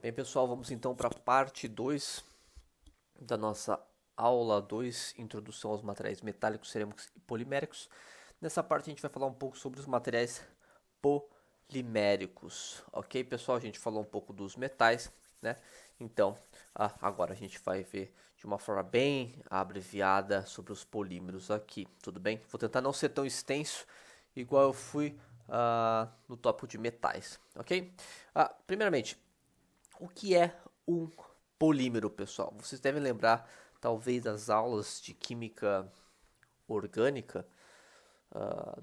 Bem, pessoal, vamos então para a parte 2 da nossa aula 2, Introdução aos materiais metálicos, cerâmicos e poliméricos. Nessa parte a gente vai falar um pouco sobre os materiais poliméricos, ok, pessoal? A gente falou um pouco dos metais, né? Então, agora a gente vai ver de uma forma bem abreviada sobre os polímeros aqui, tudo bem? Vou tentar não ser tão extenso, igual eu fui no tópico de metais, ok? Primeiramente, o que é um polímero, pessoal? Vocês devem lembrar, talvez, das aulas de química orgânica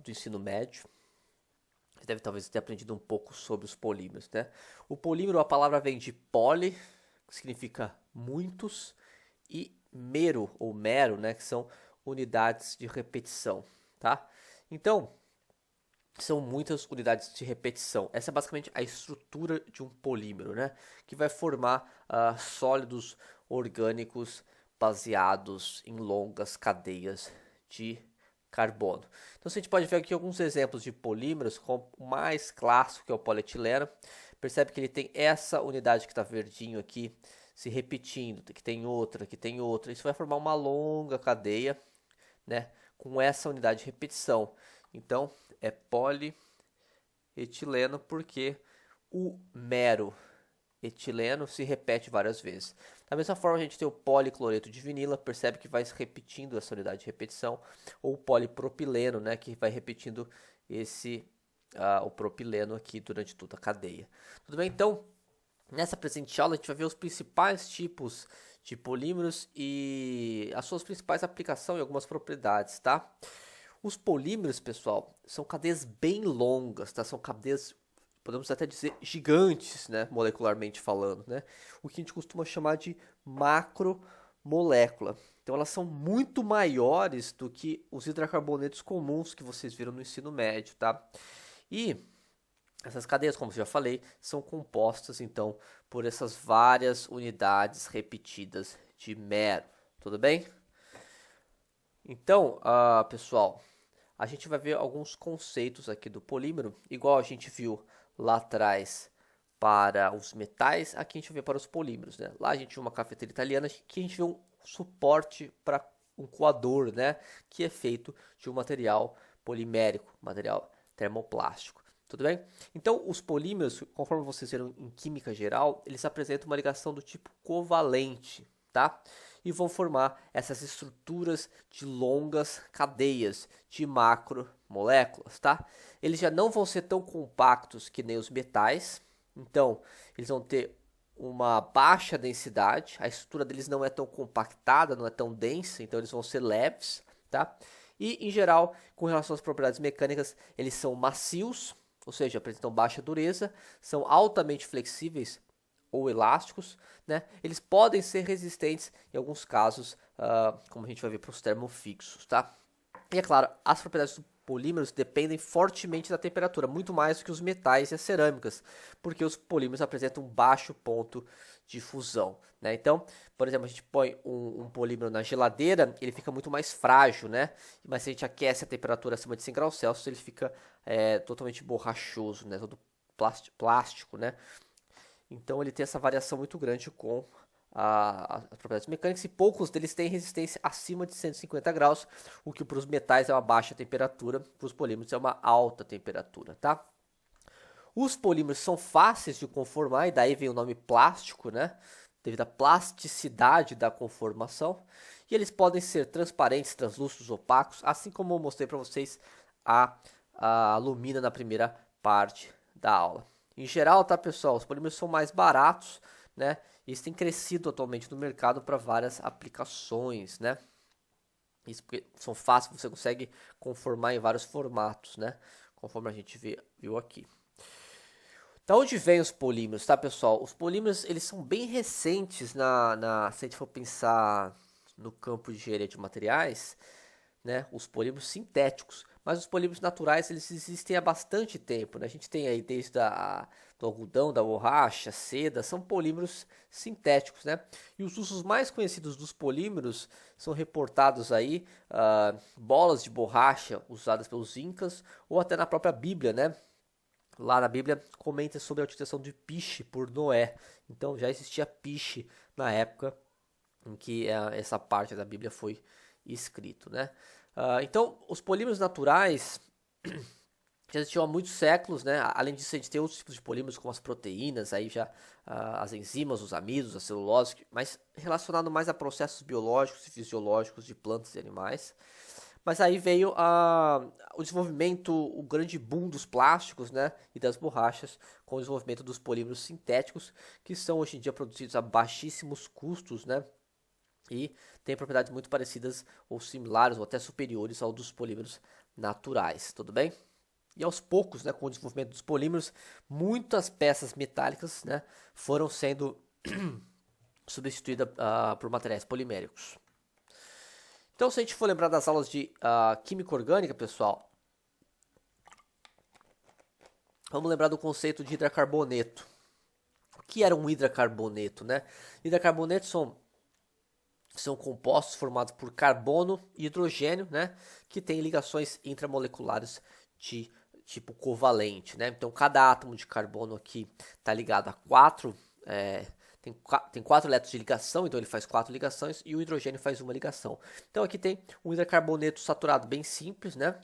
do ensino médio. Você deve talvez ter aprendido um pouco sobre os polímeros, né? O polímero, a palavra vem de poli, que significa muitos, e mero ou mero, né, que são unidades de repetição, tá? Então, são muitas unidades de repetição. Essa é basicamente a estrutura de um polímero, né? Que vai formar sólidos orgânicos baseados em longas cadeias de carbono. Então, se a gente pode ver aqui alguns exemplos de polímeros, como o mais clássico, que é o polietileno. Percebe que ele tem essa unidade que está verdinho aqui, se repetindo, que tem outra, que tem outra. Isso vai formar uma longa cadeia, né? Com essa unidade de repetição. Então, é polietileno porque o mero etileno se repete várias vezes. Da mesma forma, a gente tem o policloreto de vinila, percebe que vai se repetindo essa unidade de repetição, ou o polipropileno, né, que vai repetindo o propileno aqui durante toda a cadeia. Tudo bem? Então, nessa presente aula, a gente vai ver os principais tipos de polímeros e as suas principais aplicações e algumas propriedades, tá? Os polímeros, pessoal, são cadeias bem longas, tá? São cadeias, podemos até dizer, gigantes, né? Molecularmente falando, né? O que a gente costuma chamar de macromolécula. Então, elas são muito maiores do que os hidracarbonetos comuns que vocês viram no ensino médio, tá? E essas cadeias, como eu já falei, são compostas, então, por essas várias unidades repetidas de mero. Tudo bem? Então, pessoal, a gente vai ver alguns conceitos aqui do polímero, igual a gente viu lá atrás para os metais, aqui a gente vê para os polímeros, né? Lá a gente viu uma cafeteira italiana, que a gente vê um suporte para um coador, né? Que é feito de um material polimérico, material termoplástico. Tudo bem? Então, os polímeros, conforme vocês viram em química geral, eles apresentam uma ligação do tipo covalente, tá? E vão formar essas estruturas de longas cadeias de macromoléculas, tá? Eles já não vão ser tão compactos que nem os metais, então eles vão ter uma baixa densidade, a estrutura deles não é tão compactada, não é tão densa, então eles vão ser leves, tá? E em geral, com relação às propriedades mecânicas, eles são macios, ou seja, apresentam baixa dureza, são altamente flexíveis ou elásticos, né? Eles podem ser resistentes em alguns casos, como a gente vai ver para os termofixos, tá? E é claro, as propriedades dos polímeros dependem fortemente da temperatura, muito mais do que os metais e as cerâmicas, porque os polímeros apresentam um baixo ponto de fusão, né? Então, por exemplo, a gente põe um polímero na geladeira, ele fica muito mais frágil, né? Mas se a gente aquece a temperatura acima de 100 graus Celsius, ele fica totalmente borrachoso, né? Todo plástico, né? Então ele tem essa variação muito grande com as propriedades mecânicas e poucos deles têm resistência acima de 150 graus, o que para os metais é uma baixa temperatura, para os polímeros é uma alta temperatura, tá? Os polímeros são fáceis de conformar e daí vem o nome plástico, né? Devido à plasticidade da conformação. E eles podem ser transparentes, translúcidos, opacos, assim como eu mostrei para vocês a alumina na primeira parte da aula. Em geral, tá, pessoal, os polímeros são mais baratos, né? E eles têm crescido atualmente no mercado para várias aplicações, né? Isso porque são fáceis, você consegue conformar em vários formatos, né? Conforme a gente viu aqui. Da onde vêm os polímeros, tá, pessoal? Os polímeros, eles são bem recentes se a gente for pensar no campo de engenharia de materiais, né? Os polímeros sintéticos. Mas os polímeros naturais, eles existem há bastante tempo, né? A gente tem aí desde do algodão, da borracha, seda, são polímeros sintéticos, né? E os usos mais conhecidos dos polímeros são reportados aí, bolas de borracha usadas pelos incas, ou até na própria Bíblia, né? lá na Bíblia comenta sobre a utilização de piche por Noé. Então já existia piche na época em que essa parte da Bíblia foi escrito, né? Então os polímeros naturais já existiam há muitos séculos, né? Além disso, a gente tem outros tipos de polímeros, como as proteínas, aí já as enzimas, os amidos, a celulose, mas relacionado mais a processos biológicos e fisiológicos de plantas e animais. Mas aí veio o desenvolvimento, o grande boom dos plásticos, né, e das borrachas, com o desenvolvimento dos polímeros sintéticos, que são hoje em dia produzidos a baixíssimos custos, né, e têm propriedades muito parecidas ou similares ou até superiores ao dos polímeros naturais, tudo bem? E aos poucos, né, com o desenvolvimento dos polímeros, muitas peças metálicas, né, foram sendo substituídas por materiais poliméricos. Então, se a gente for lembrar das aulas de química orgânica, pessoal, vamos lembrar do conceito de hidracarboneto. O que era um hidracarboneto, né? Hidracarbonetos são compostos formados por carbono e hidrogênio, né? Que têm ligações intramoleculares de tipo covalente, né? Então, cada átomo de carbono aqui está ligado a tem 4 elétrons de ligação, então ele faz 4 ligações, e o hidrogênio faz uma ligação. Então aqui tem um hidracarboneto saturado bem simples, né?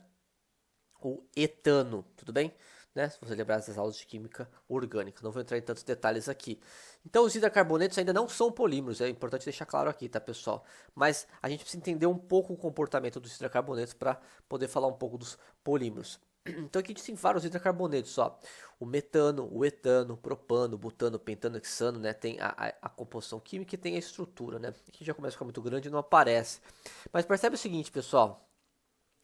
O etano, tudo bem? Né? Se você lembrar das aulas de química orgânica, não vou entrar em tantos detalhes aqui. Então os hidracarbonetos ainda não são polímeros, é importante deixar claro aqui, tá, pessoal? Mas a gente precisa entender um pouco o comportamento dos hidracarbonetos para poder falar um pouco dos polímeros. Então aqui a gente tem vários hidracarbonetos, ó. O metano, o etano, o propano, o butano, o pentano, o hexano, né? Tem a composição química e tem a estrutura, né? Aqui já começa a ficar muito grande e não aparece. Mas percebe o seguinte, pessoal.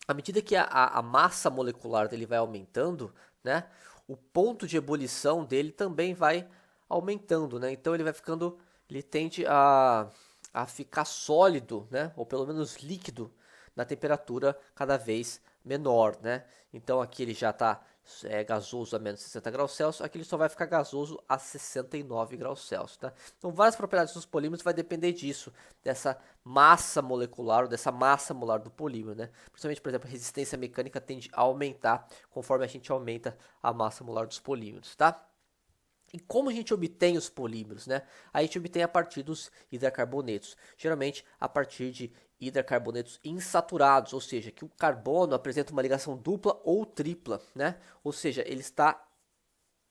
À medida que a massa molecular dele vai aumentando, né? O ponto de ebulição dele também vai aumentando, né? Então ele vai ficando, ele tende a ficar sólido, né? Ou pelo menos líquido na temperatura cada vez menor, né? Então aqui ele já está gasoso a menos 60 graus Celsius, aqui ele só vai ficar gasoso a 69 graus Celsius, tá? Então várias propriedades dos polímeros vai depender disso, dessa massa molecular, ou dessa massa molar do polímero, né? Principalmente, por exemplo, a resistência mecânica tende a aumentar conforme a gente aumenta a massa molar dos polímeros, tá? E como a gente obtém os polímeros, né? A gente obtém a partir dos hidracarbonetos, geralmente a partir de hidracarbonetos insaturados, ou seja, que o carbono apresenta uma ligação dupla ou tripla, né? Ou seja, ele está,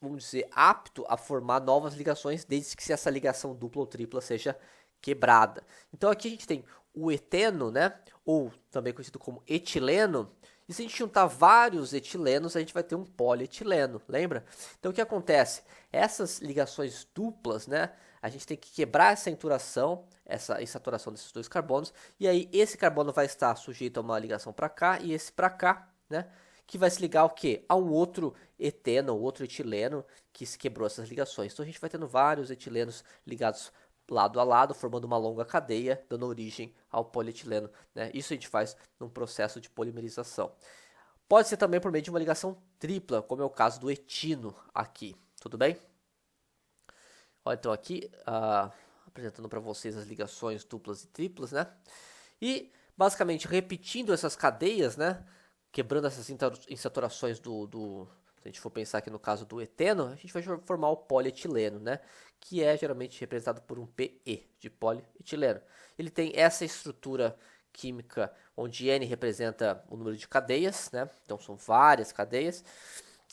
vamos dizer, apto a formar novas ligações, desde que essa ligação dupla ou tripla seja quebrada. Então aqui a gente tem o eteno, né? Ou também conhecido como etileno. E se a gente juntar vários etilenos, a gente vai ter um polietileno, lembra? Então o que acontece? Essas ligações duplas, né? A gente tem que quebrar essa inturação, essa insaturação desses dois carbonos, e aí esse carbono vai estar sujeito a uma ligação para cá e esse para cá, né? Que vai se ligar ao quê? A um outro eteno, outro etileno que se quebrou essas ligações. Então a gente vai tendo vários etilenos ligados lado a lado, formando uma longa cadeia, dando origem ao polietileno, né? Isso a gente faz num processo de polimerização. Pode ser também por meio de uma ligação tripla, como é o caso do etino aqui, tudo bem? Olha, então aqui, apresentando para vocês as ligações duplas e triplas, né? E, basicamente, repetindo essas cadeias, né? Quebrando essas insaturações se a gente for pensar aqui no caso do eteno, a gente vai formar o polietileno, né? Que é geralmente representado por um PE, de polietileno. Ele tem essa estrutura química onde N representa o número de cadeias, né? Então são várias cadeias.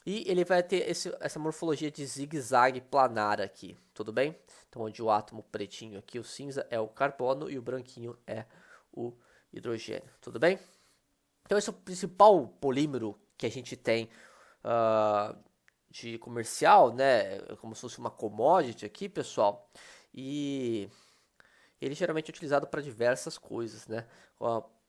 E ele vai ter essa morfologia de zigue-zague planar aqui, tudo bem? Então onde o átomo pretinho aqui, o cinza, é o carbono e o branquinho é o hidrogênio, tudo bem? Então esse é o principal polímero que a gente tem de comercial, né? Como se fosse uma commodity aqui, pessoal. E ele geralmente é utilizado para diversas coisas, né?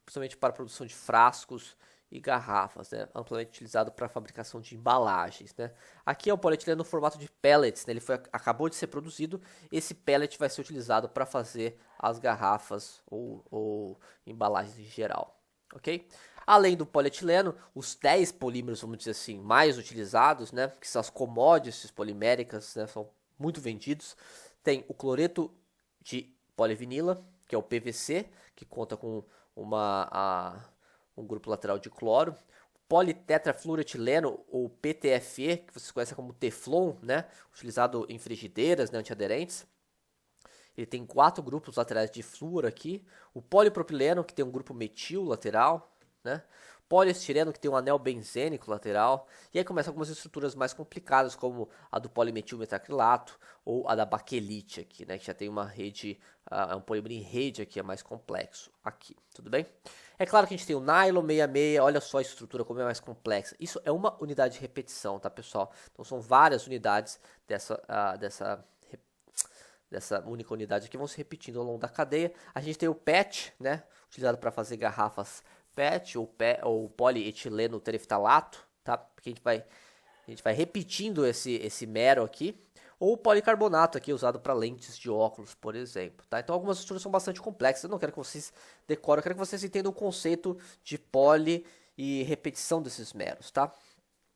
Principalmente para a produção de frascos e garrafas, né? Amplamente utilizado para a fabricação de embalagens, né? Aqui é o polietileno no formato de pellets, né? Ele acabou de ser produzido. Esse pellet vai ser utilizado para fazer as garrafas ou embalagens em geral, ok? Além do polietileno, os 10 polímeros, vamos dizer assim, mais utilizados, né, que são as commodities poliméricas, né, são muito vendidos. Tem o cloreto de polivinila, que é o PVC, que conta com um grupo lateral de cloro. politetrafluoretileno, ou PTFE, que vocês conhecem como Teflon, né? Utilizado em frigideiras, né, antiaderentes. Ele tem 4 grupos laterais de flúor aqui. O polipropileno, que tem um grupo metil lateral, né? Poliestireno, que tem um anel benzênico lateral. E aí começam algumas estruturas mais complicadas, como a do polimetilmetacrilato ou a da baquelite aqui, né? Que já tem uma rede, um polímero em rede aqui, é mais complexo aqui, tudo bem? É claro que a gente tem o nylon 66, olha só a estrutura como é mais complexa. Isso é uma unidade de repetição, tá, pessoal? Então são várias unidades dessa única unidade aqui, vão se repetindo ao longo da cadeia. A gente tem o PET, né, utilizado para fazer garrafas PET ou polietileno tereftalato, tá? Porque a gente vai repetindo esse mero aqui. Ou o policarbonato aqui, usado para lentes de óculos, por exemplo, tá? Então algumas estruturas são bastante complexas, eu não quero que vocês decorem, eu quero que vocês entendam o conceito de poli e repetição desses meros, tá?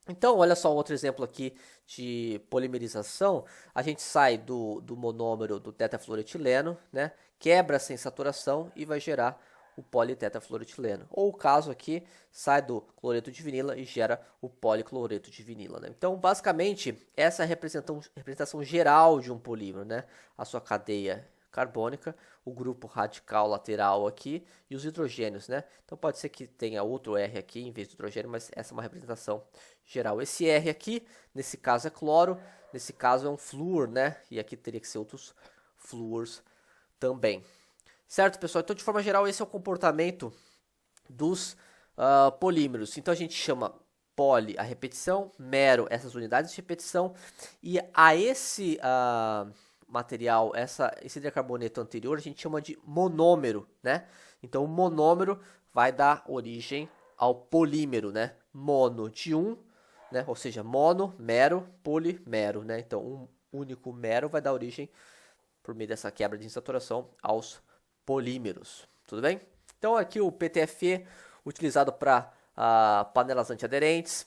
Então, olha só um outro exemplo aqui de polimerização. A gente sai do monômero do tetrafluoretileno, né? Quebra sem saturação e vai gerar o politetrafluoretileno. Ou o caso aqui, sai do cloreto de vinila e gera o policloreto de vinila, né? Então, basicamente, essa é a representação geral de um polímero, né? A sua cadeia carbônica, o grupo radical lateral aqui e os hidrogênios, né? Então pode ser que tenha outro R aqui em vez de hidrogênio, mas essa é uma representação geral. Esse R aqui, nesse caso é cloro, nesse caso é um flúor, né? E aqui teria que ser outros flúors também. Certo, pessoal? Então, de forma geral, esse é o comportamento dos polímeros. Então a gente chama poli a repetição, mero essas unidades de repetição, e a esse material, esse hidrocarboneto anterior, a gente chama de monômero, né? Então o monômero vai dar origem ao polímero, né? Mono de né? Ou seja, mono, mero, polimero, né? Então um único mero vai dar origem, por meio dessa quebra de insaturação, aos polímeros, tudo bem? Então aqui o PTFE, utilizado para panelas antiaderentes.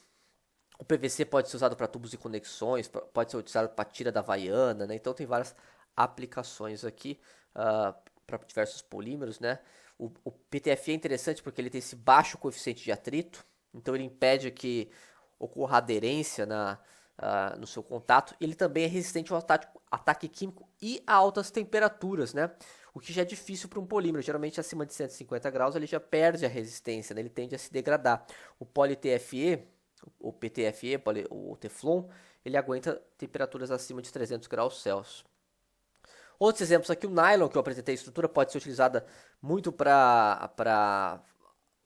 O PVC pode ser usado para tubos e conexões, pode ser utilizado para tira da vaiana, né? Então tem várias aplicações aqui para diversos polímeros, né? O PTFE é interessante porque ele tem esse baixo coeficiente de atrito, então ele impede que ocorra aderência no seu contato. Ele também é resistente ao ataque químico e a altas temperaturas, né? O que já é difícil para um polímero. Geralmente acima de 150 graus ele já perde a resistência, né? Ele tende a se degradar. O PoliTFE, o PTFE, o Teflon, ele aguenta temperaturas acima de 300 graus Celsius. Outros exemplos aqui, o nylon, que eu apresentei, a estrutura pode ser utilizada muito para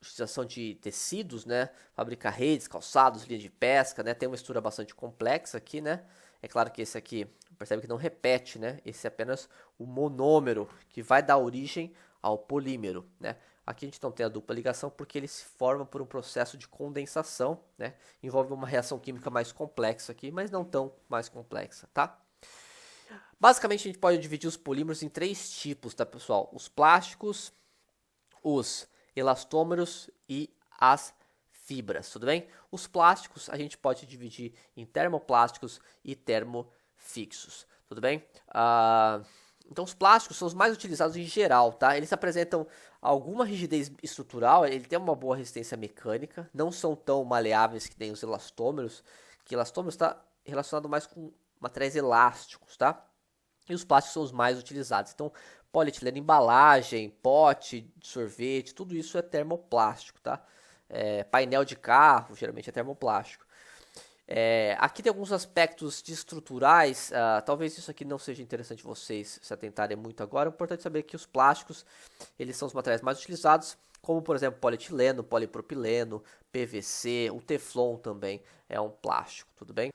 utilização de tecidos, né? Fabricar redes, calçados, linha de pesca, né? Tem uma estrutura bastante complexa aqui, né? É claro que esse aqui, percebe que não repete, né? Esse é apenas o monômero, que vai dar origem ao polímero, né? Aqui a gente não tem a dupla ligação porque ele se forma por um processo de condensação, né? Envolve uma reação química mais complexa aqui, mas não tão mais complexa, tá? Basicamente a gente pode dividir os polímeros em 3 tipos, tá, pessoal? Os plásticos, os elastômeros e as fibras, tudo bem? Os plásticos a gente pode dividir em termoplásticos e termofixos, tudo bem? Então os plásticos são os mais utilizados em geral, tá? Eles apresentam alguma rigidez estrutural, ele tem uma boa resistência mecânica, não são tão maleáveis que nem os elastômeros, que elastômeros está relacionado mais com materiais elásticos, tá? E os plásticos são os mais utilizados. Então, polietileno, embalagem, pote de sorvete, tudo isso é termoplástico, tá? Painel de carro, geralmente é termoplástico. Aqui tem alguns aspectos de estruturais, talvez isso aqui não seja interessante vocês se atentarem muito agora. É importante saber que os plásticos, eles são os materiais mais utilizados, como por exemplo polietileno, polipropileno, PVC, o Teflon também é um plástico, tudo bem?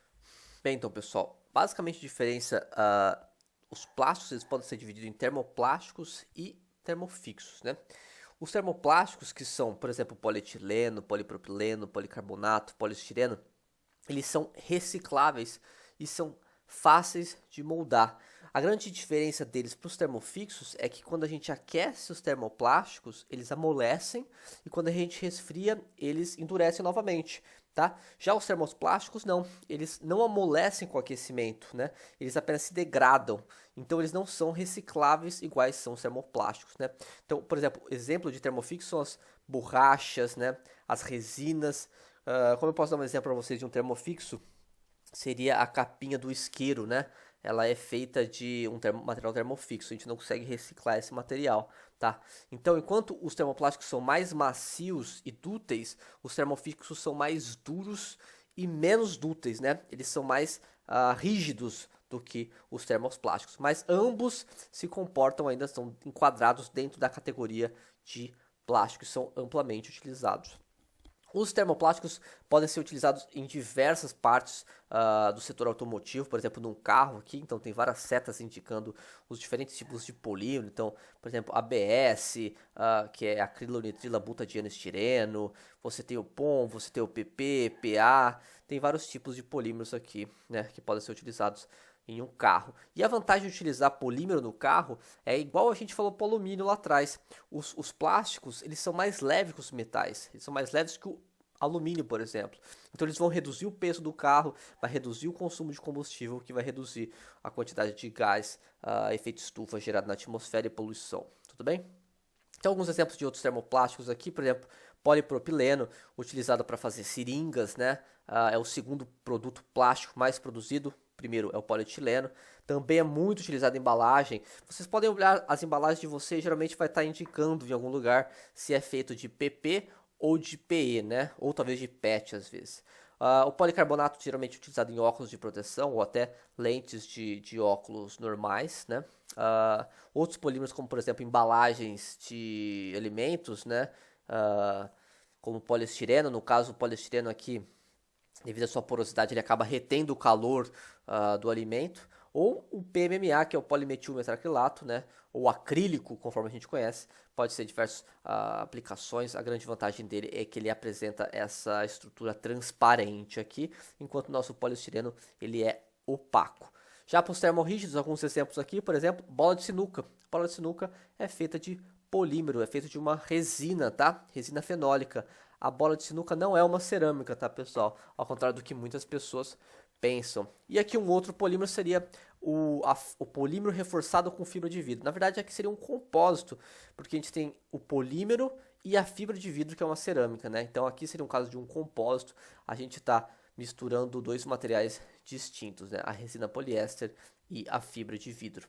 Bem, então pessoal, basicamente a diferença, os plásticos eles podem ser divididos em termoplásticos e termofixos, né? Os termoplásticos, que são, por exemplo, polietileno, polipropileno, policarbonato, poliestireno, eles são recicláveis e são fáceis de moldar. A grande diferença deles para os termofixos é que quando a gente aquece os termoplásticos, eles amolecem e quando a gente resfria, eles endurecem novamente, tá? Já os termoplásticos não, eles não amolecem com o aquecimento, né? Eles apenas se degradam. Então eles não são recicláveis iguais são os termoplásticos, né? Então, por exemplo, exemplo de termofixo são as borrachas, né? As resinas, Como eu posso dar um exemplo para vocês de um termofixo, seria a capinha do isqueiro, né? Ela é feita de um material termofixo, a gente não consegue reciclar esse material, tá? Então, enquanto os termoplásticos são mais macios e dúteis, os termofixos são mais duros e menos dúteis, né? Eles são mais rígidos do que os termoplásticos, mas ambos se comportam ainda, são enquadrados dentro da categoria de plástico e são amplamente utilizados. Os termoplásticos podem ser utilizados em diversas partes do setor automotivo, por exemplo, num carro aqui, então tem várias setas indicando os diferentes tipos de polímero, então, por exemplo, ABS, que é acrilonitrila-butadieno-estireno, você tem o POM, você tem o PP, PA, tem vários tipos de polímeros aqui, né, que podem ser utilizados em um carro. E a vantagem de utilizar polímero no carro é igual a gente falou para o alumínio lá atrás. Os plásticos, eles são mais leves que os metais. Eles são mais leves que o alumínio, por exemplo. Então eles vão reduzir o peso do carro, vai reduzir o consumo de combustível, que vai reduzir a quantidade de gás, efeito estufa gerado na atmosfera e poluição. Tudo bem? Tem alguns exemplos de outros termoplásticos aqui, por exemplo, polipropileno, utilizado para fazer seringas, né? É o segundo produto plástico mais produzido. Primeiro é o polietileno, também é muito utilizado em embalagem. Vocês podem olhar as embalagens de vocês, geralmente vai estar indicando em algum lugar se é feito de PP ou de PE, né? Ou talvez de PET às vezes. O policarbonato geralmente é utilizado em óculos de proteção ou até lentes de óculos normais, né? Outros polímeros, como por exemplo embalagens de alimentos, né? Como poliestireno, no caso o poliestireno aqui, devido à sua porosidade, ele acaba retendo o calor do alimento. Ou o PMMA, que é o polimetilmetraquilato, né? Ou acrílico, conforme a gente conhece, pode ser diversas aplicações. A grande vantagem dele é que ele apresenta essa estrutura transparente aqui, enquanto o nosso poliestireno ele é opaco. Já para os termorrígidos, alguns exemplos aqui, por exemplo, bola de sinuca. Bola de sinuca é feita de polímero, é feita de uma resina, tá? Resina fenólica. A bola de sinuca não é uma cerâmica, tá, pessoal? Ao contrário do que muitas pessoas pensam. E aqui um outro polímero seria o polímero reforçado com fibra de vidro. Na verdade, aqui seria um compósito, porque a gente tem o polímero e a fibra de vidro, que é uma cerâmica, né? Então aqui seria um caso de um compósito. A gente está misturando dois materiais distintos, né? A resina poliéster e a fibra de vidro.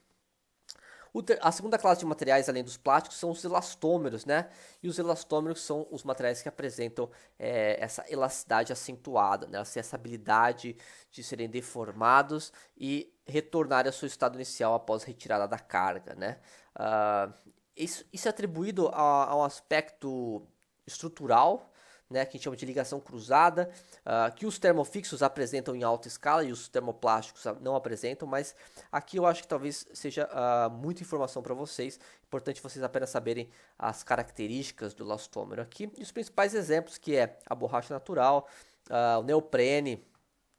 A segunda classe de materiais, além dos plásticos, são os elastômeros, né? E os elastômeros são os materiais que apresentam essa elasticidade acentuada, né? Essa habilidade de serem deformados e retornar ao seu estado inicial após retirada da carga, né? Isso é atribuído a um aspecto estrutural, né, que a gente chama de ligação cruzada, que os termofixos apresentam em alta escala e os termoplásticos não apresentam, mas aqui eu acho que talvez seja muita informação para vocês. Importante vocês apenas saberem as características do elastômero aqui e os principais exemplos, que é a borracha natural, o neoprene,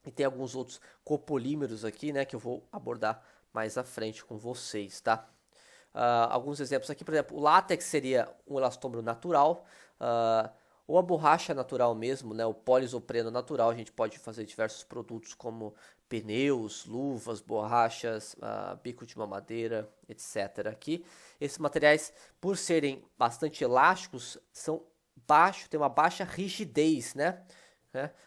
e tem alguns outros copolímeros aqui, né, que eu vou abordar mais à frente com vocês, tá? Alguns exemplos aqui, por exemplo, o látex seria um elastômero natural, ou a borracha natural mesmo, né, o poliisopreno natural. A gente pode fazer diversos produtos como pneus, luvas, borrachas, bico de mamadeira, etc. Aqui, esses materiais, por serem bastante elásticos, têm uma baixa rigidez, né?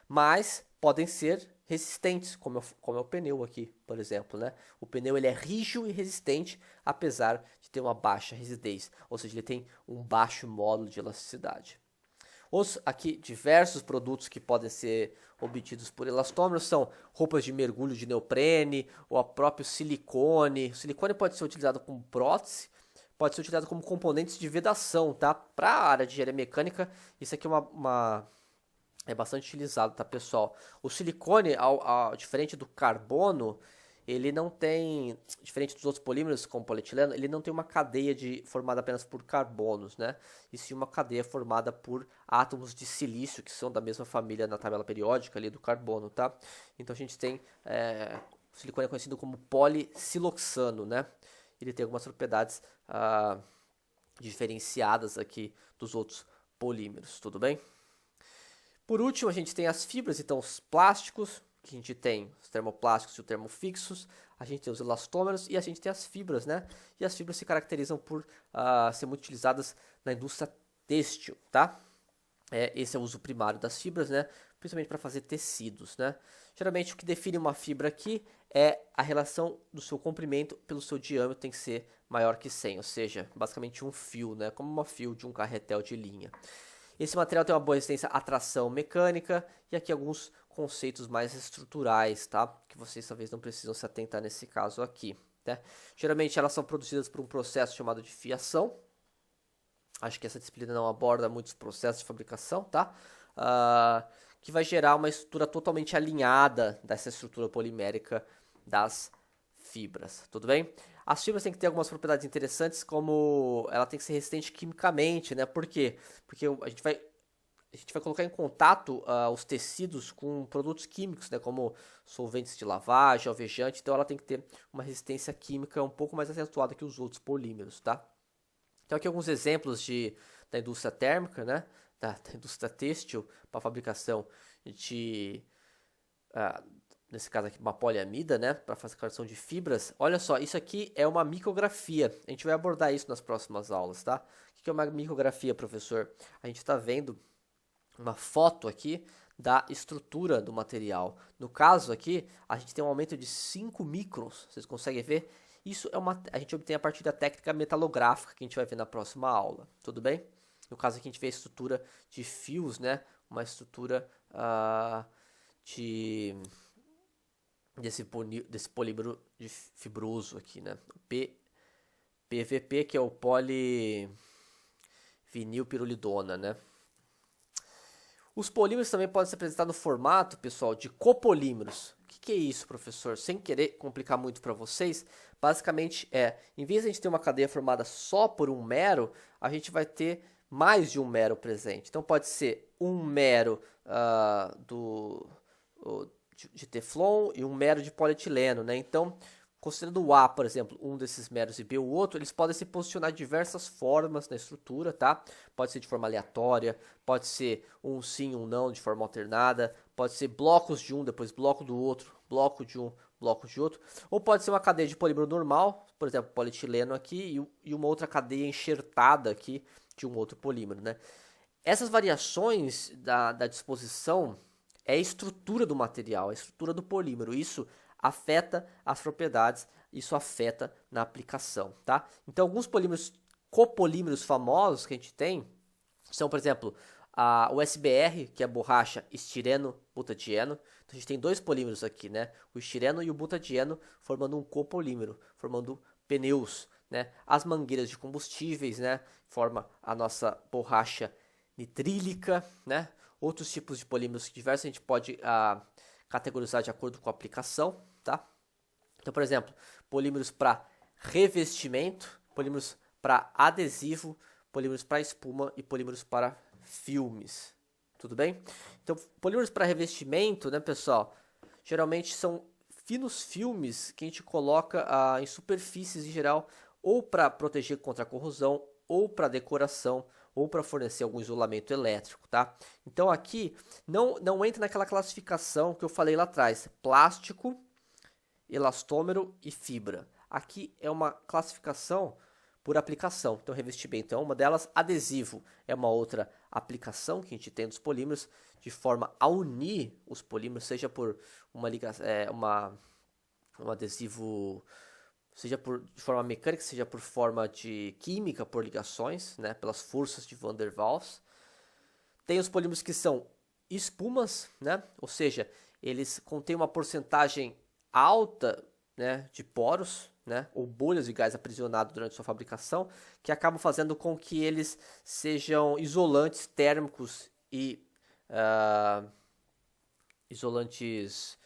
Mas podem ser resistentes, como é o pneu aqui, por exemplo, né? O pneu ele é rígido e resistente, apesar de ter uma baixa rigidez, ou seja, ele tem um baixo módulo de elasticidade. Aqui diversos produtos que podem ser obtidos por elastômeros são roupas de mergulho de neoprene ou o próprio silicone. O silicone pode ser utilizado como prótese, pode ser utilizado como componentes de vedação, tá? Para a área de engenharia mecânica, isso aqui é bastante utilizado, tá, pessoal? O silicone, diferente do carbono, ele não tem, diferente dos outros polímeros, como polietileno, ele não tem uma cadeia formada apenas por carbonos, né? E sim uma cadeia formada por átomos de silício, que são da mesma família na tabela periódica ali do carbono, tá? Então a gente tem, o silicone é conhecido como polisiloxano, né? Ele tem algumas propriedades diferenciadas aqui dos outros polímeros, tudo bem? Por último, a gente tem as fibras, então os plásticos, que a gente tem os termoplásticos e os termofixos, a gente tem os elastômeros e a gente tem as fibras, né? E as fibras se caracterizam por ser muito utilizadas na indústria têxtil, tá? Esse é o uso primário das fibras, né? Principalmente para fazer tecidos, né? Geralmente o que define uma fibra aqui é a relação do seu comprimento pelo seu diâmetro tem que ser maior que 100, ou seja, basicamente um fio, né? Como uma fio de um carretel de linha. Esse material tem uma boa resistência à tração mecânica e aqui alguns conceitos mais estruturais, tá? Que vocês talvez não precisam se atentar nesse caso aqui, né? Geralmente elas são produzidas por um processo chamado de fiação. Acho que essa disciplina não aborda muitos processos de fabricação, tá? Que vai gerar uma estrutura totalmente alinhada dessa estrutura polimérica das fibras, tudo bem? As fibras têm que ter algumas propriedades interessantes, como ela tem que ser resistente quimicamente, né? Por quê? Porque a gente vai colocar em contato os tecidos com produtos químicos, né? Como solventes de lavagem, alvejante, então ela tem que ter uma resistência química um pouco mais acentuada que os outros polímeros, tá? Então aqui alguns exemplos da indústria térmica, né? Da indústria têxtil para fabricação de, nesse caso aqui, uma poliamida, né? Para fabricação de fibras. Olha só, isso aqui é uma micrografia. A gente vai abordar isso nas próximas aulas, tá? O que é uma micrografia, professor? A gente está vendo uma foto aqui da estrutura do material. No caso aqui, a gente tem um aumento de 5 microns. Vocês conseguem ver? Isso a gente obtém a partir da técnica metalográfica que a gente vai ver na próxima aula, tudo bem? No caso aqui a gente vê a estrutura de fios, né? Uma estrutura desse polímero de fibroso aqui, né? O PVP, que é o polivinilpirolidona, né? Os polímeros também podem se apresentar no formato, pessoal, de copolímeros. O que é isso, professor? Sem querer complicar muito para vocês, basicamente em vez de a gente ter uma cadeia formada só por um mero, a gente vai ter mais de um mero presente. Então pode ser um mero de Teflon e um mero de polietileno, né? Então, considerando o A, por exemplo, um desses meros e B o outro, eles podem se posicionar de diversas formas na estrutura, tá? Pode ser de forma aleatória, pode ser um sim, um não, de forma alternada, pode ser blocos de um, depois bloco do outro, bloco de um, bloco de outro, ou pode ser uma cadeia de polímero normal, por exemplo, polietileno aqui, e uma outra cadeia enxertada aqui de um outro polímero, né? Essas variações da disposição é a estrutura do material, a estrutura do polímero. Isso afeta as propriedades, isso afeta na aplicação, tá? Então, alguns polímeros, copolímeros famosos que a gente tem são, por exemplo, o SBR, que é a borracha estireno-butadieno. Então, a gente tem dois polímeros aqui, né? O estireno e o butadieno formando um copolímero, formando pneus, né? As mangueiras de combustíveis, né? Forma a nossa borracha nitrílica, né? Outros tipos de polímeros diversos a gente pode categorizar de acordo com a aplicação, tá? Então, por exemplo, polímeros para revestimento, polímeros para adesivo, polímeros para espuma e polímeros para filmes. Tudo bem? Então, polímeros para revestimento, né, pessoal? Geralmente são finos filmes que a gente coloca em superfícies em geral, ou para proteger contra a corrosão, ou para decoração, ou para fornecer algum isolamento elétrico, tá? Então aqui não entra naquela classificação que eu falei lá atrás, plástico, elastômero e fibra. Aqui é uma classificação por aplicação. Então revestimento é uma delas, adesivo é uma outra aplicação que a gente tem dos polímeros, de forma a unir os polímeros, seja por um adesivo, seja de forma mecânica, seja por forma de química, por ligações, né, pelas forças de Van der Waals. Tem os polímeros que são espumas, né, ou seja, eles contêm uma porcentagem alta, né, de poros, né, ou bolhas de gás aprisionado durante sua fabricação, que acabam fazendo com que eles sejam isolantes térmicos e isolantes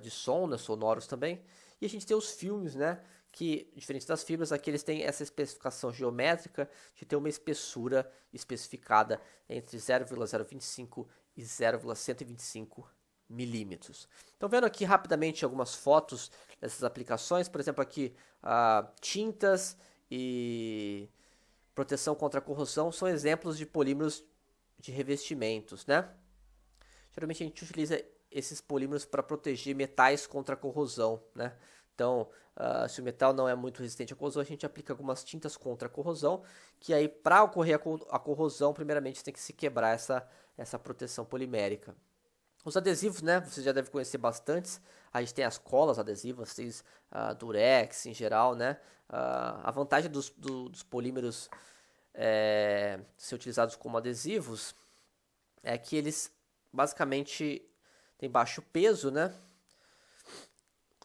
de som, né, sonoros também. E a gente tem os filmes, né, que, diferente das fibras, aqui eles têm essa especificação geométrica de ter uma espessura especificada entre 0,025 e 0,125 milímetros. Então, vendo aqui rapidamente algumas fotos dessas aplicações, por exemplo, aqui tintas e proteção contra a corrosão são exemplos de polímeros de revestimentos, né? Geralmente a gente utiliza esses polímeros para proteger metais contra a corrosão, né? Então, se o metal não é muito resistente à corrosão, a gente aplica algumas tintas contra a corrosão, que aí, para ocorrer a corrosão, primeiramente tem que se quebrar essa proteção polimérica. Os adesivos, né, você já deve conhecer bastantes. A gente tem as colas adesivas, tem durex em geral, né. A vantagem dos polímeros ser utilizados como adesivos é que eles basicamente têm baixo peso, né.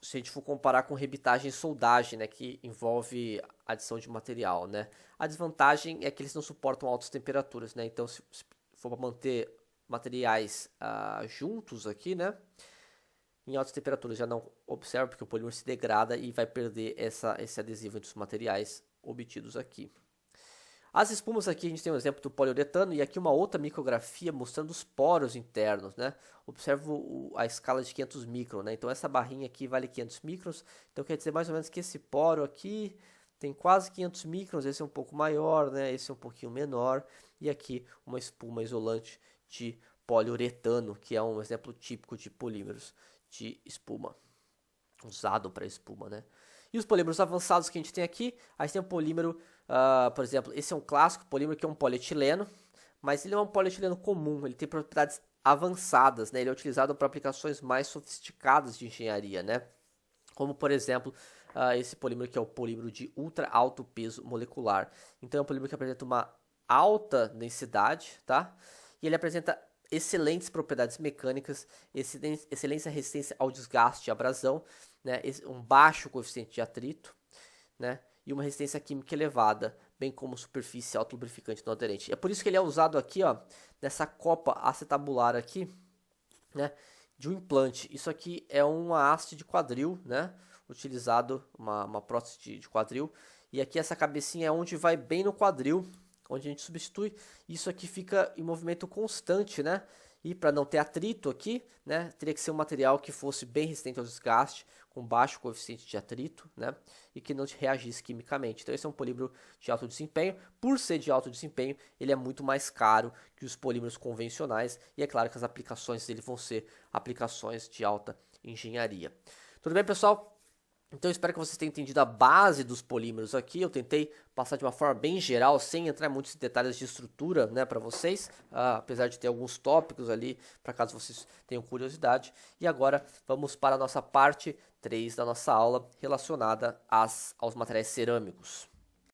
Se a gente for comparar com rebitagem e soldagem, né, que envolve adição de material, né. A desvantagem é que eles não suportam altas temperaturas, né. Então, se for para manter materiais juntos aqui, né, em altas temperaturas já não observa, porque o polímero se degrada e vai perder esse adesivo entre os materiais obtidos aqui. As espumas aqui a gente tem um exemplo do poliuretano e aqui uma outra micrografia mostrando os poros internos, né? Observa a escala de 500 microns, né? Então essa barrinha aqui vale 500 microns, então quer dizer mais ou menos que esse poro aqui tem quase 500 microns, esse é um pouco maior, né? Esse é um pouquinho menor, e aqui uma espuma isolante de poliuretano, que é um exemplo típico de polímeros de espuma, usado para espuma, né? E os polímeros avançados que a gente tem aqui, a gente tem um polímero, por exemplo, esse é um clássico polímero que é um polietileno, mas ele não é um polietileno comum, ele tem propriedades avançadas, né? Ele é utilizado para aplicações mais sofisticadas de engenharia, né? Como, por exemplo, esse polímero que é o polímero de ultra alto peso molecular. Então é um polímero que apresenta uma alta densidade, tá? E ele apresenta excelentes propriedades mecânicas, excelente resistência ao desgaste e abrasão, né, um baixo coeficiente de atrito, né, e uma resistência química elevada, bem como superfície autolubrificante não aderente. É por isso que ele é usado aqui, ó, nessa copa acetabular aqui, né, de um implante. Isso aqui é uma haste de quadril, né, utilizado, uma prótese de quadril, e aqui essa cabecinha é onde vai bem no quadril, onde a gente substitui. Isso aqui fica em movimento constante, né? E para não ter atrito aqui, né, teria que ser um material que fosse bem resistente ao desgaste, com baixo coeficiente de atrito, né, e que não reagisse quimicamente. Então esse é um polímero de alto desempenho. Por ser de alto desempenho, ele é muito mais caro que os polímeros convencionais, e é claro que as aplicações dele vão ser aplicações de alta engenharia. Tudo bem, pessoal? Então eu espero que vocês tenham entendido a base dos polímeros aqui. Eu tentei passar de uma forma bem geral, sem entrar em muitos detalhes de estrutura, né, para vocês, apesar de ter alguns tópicos ali, para caso vocês tenham curiosidade. E agora vamos para a nossa parte 3 da nossa aula, relacionada aos materiais cerâmicos.